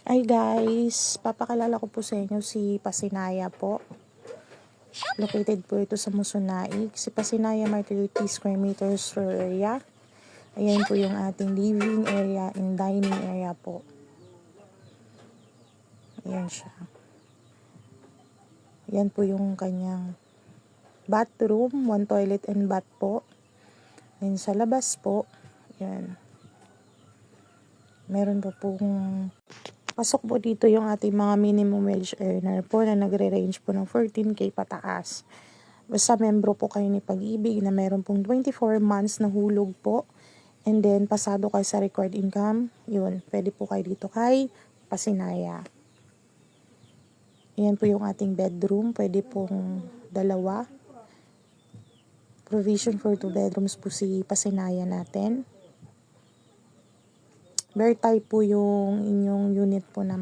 Hi guys, papakilala ko po sa inyo si Pasinaya po. Located po ito sa Musunaig. Si Pasinaya may 30 square meters per area. Ayan po yung ating living area and dining area po. Ayan siya. Ayan po yung kanyang bathroom, 1 toilet and bath po. And sa labas po, ayan. Meron po pong pasok po dito yung ating mga minimum wage earner po na nagre-range po ng 14K pataas. Basta membro po kayo ni Pag-ibig na meron pong 24 months na hulog po. And then, pasado kayo sa record income. Yun, pwede po kayo dito kay Pasinaya. Ayan po yung ating bedroom. Pwede pong dalawa. Provision for 2 bedrooms po si Pasinaya natin. Bare type po yung inyong unit po na